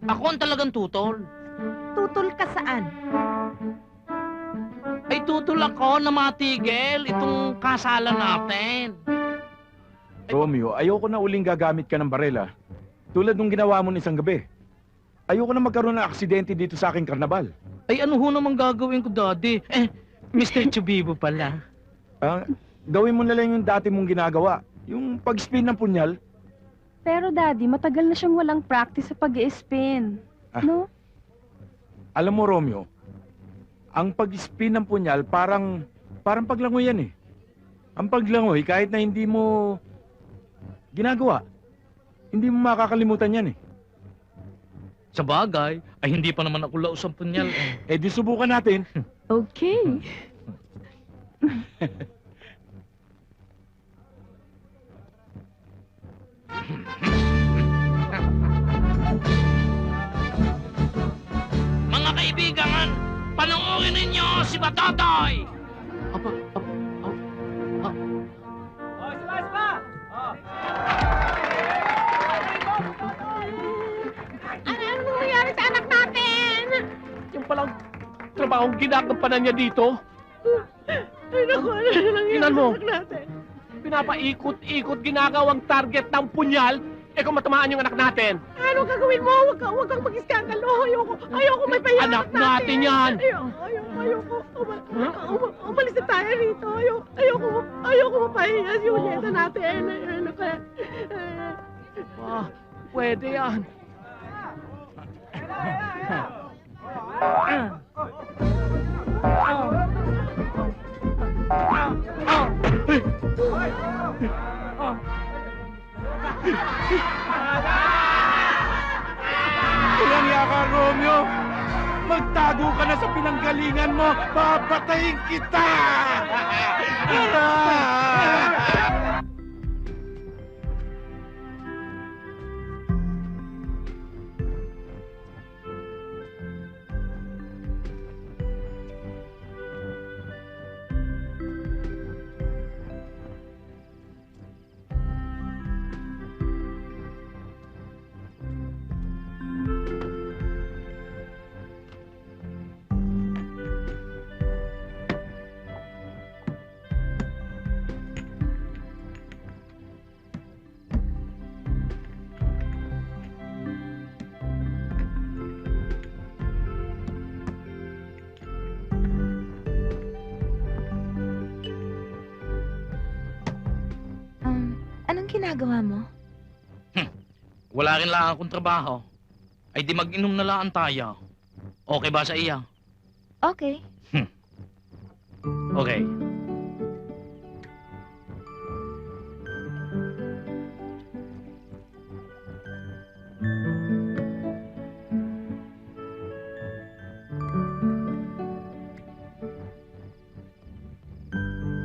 Ako ang talagang tutol. Tutol ka saan? Ay tutol ako na matigil itong kasalan natin. Romeo, ayoko na uling gagamit ka ng barela. Tulad nung ginawa mo isang gabi. Ayoko na magkaroon ng aksidente dito sa aking karnabal. Ay ano ho naman gagawin ko, Daddy? Mr. Chubibo pala. Ah, gawin mo na lang yung dati mong ginagawa. Yung pag-spin ng punyal. Pero Daddy, matagal na siyang walang practice sa pag-i-spin. Ah. No? Alam mo, Romeo, ang pag-spin ng punyal parang paglangoy yan eh. Ang paglangoy, kahit na hindi mo ginagawa, hindi mo makakalimutan yan eh. Sa bagay, ay hindi pa naman ako laos ang punyal eh. Eh di subukan natin. Okay. Mga kaibigan, panoorin ninyo si Batotoy! Apa, Ano nangyayari sa anak natin? Yung palang trabahong ginagampanan niya dito. Ay, naku, ano nangyayari Tingnan mo. sa anak natin? Pinapaikot-ikot ginagawang target ng punyal. Eh kung matamaan yung anak natin. Ano gagawin mo? Huwag kang mag-iskandalo. Ayoko may pahiya Anak natin yan. Ayoko. Umalis na tayo rito. Ayoko mapahiya si Julieta natin. Ano kaya? Pwede yan. Walang yaka, Romeo! Magtago ka na sa pinanggalingan mo! Papatayin kita! Anong ginagawa mo? Wala rin lang akong trabaho. Ay di mag-inom na lang tayo. Okay ba sa iya? Okay. Okay.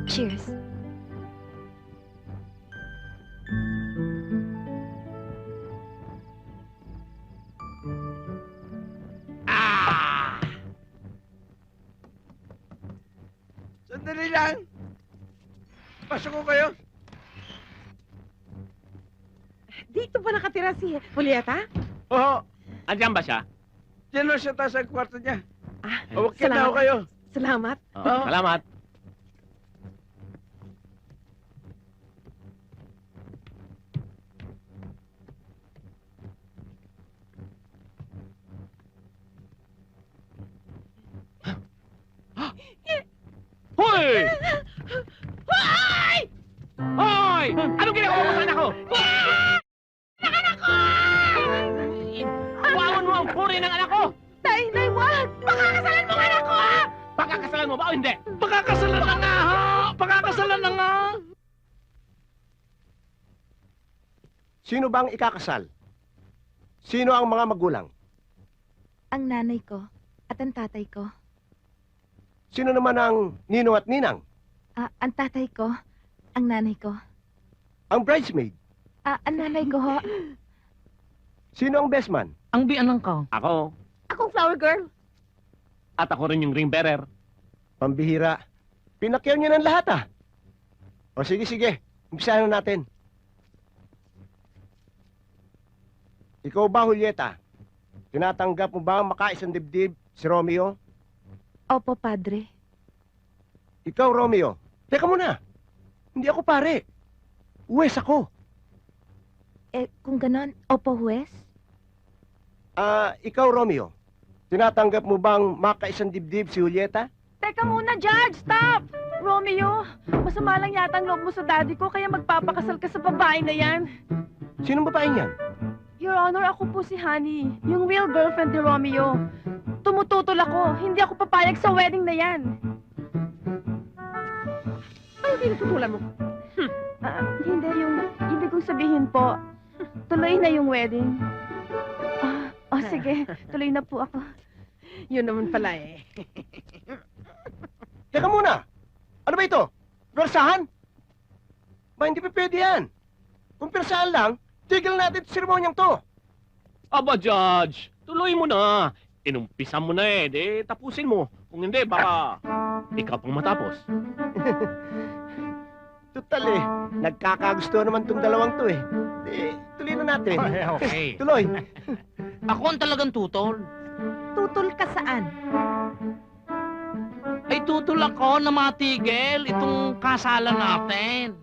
Cheers. Sandali lang. Pasok ko kayo. Dito ba nakatira si Julieta? Oo. Andiyan ba siya? Diyan lang siya tayo sa kwarto niya. Ah, Huwag na ako kayo. Salamat. Oo. Salamat. Hoy! Hoy! Hoy! Anong ginagawa mo sa anak ko? Anak ko! Iwawan mo ang puri ng anak ko! Nay, wag! Pakakasalan mo ang anak ko, ha! Pakakasalan mo ba o hindi? Pagkakasalan na nga ho! Pagkakasalan na nga! Sino bang ikakasal? Sino ang mga magulang? Ang nanay ko at ang tatay ko. Sino naman ang ninong at ninang? Ang tatay ko, ang nanay ko. Ang bridesmaid? Ang nanay ko, ho. Sino ang best man? Ang bianang ka. Ako. Akong flower girl. At ako rin yung ring bearer. Pambihira. Pinakyaw niya ng lahat, ah. O sige. Umpisahan na natin. Ikaw ba, Julieta? tinatanggap mo ba ang makaisang dibdib si Romeo? Opo, Padre. Ikaw, Romeo. Teka muna. Hindi ako pare. Uwes ako. Kung ganon, opo, Huwes? Ikaw, Romeo. Tinatanggap mo bang makaisang dibdib si Julieta? Teka muna, Judge! Stop! Romeo, masama lang yata ang loob mo sa daddy ko, kaya magpapakasal ka sa babae na yan. Sinong babae niyan? Your Honor, ako po si Honey, yung real girlfriend ni Romeo. Tumututol ako, hindi ako papayag sa wedding na yan. Ano tinututulan mo? Hindi, yung ibig kong sabihin po, tuloy na yung wedding. Sige, tuloy na po ako. Yun naman pala eh. Teka muna! Ano ba ito? Persahan? Ba, hindi pa pwede yan. Kung persahan lang, tigil natin sa seremonyang to. Aba, Judge, tuloy mo na. Inumpisa mo na eh, di tapusin mo. Kung hindi, baka ikaw pang matapos. Tutal eh, nagkakagusto naman tong dalawang to eh. Tuloy na natin. Okay. Tuloy. Ako ang talagang tutol. Tutol ka saan? Ay tutol ako na matigil itong kasalan natin.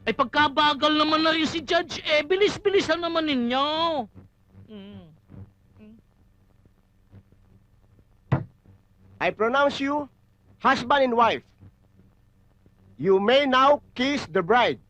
Ay pagkabagal naman na rin si Judge, bilis-bilisan naman ninyo. I pronounce you husband and wife. You may now kiss the bride.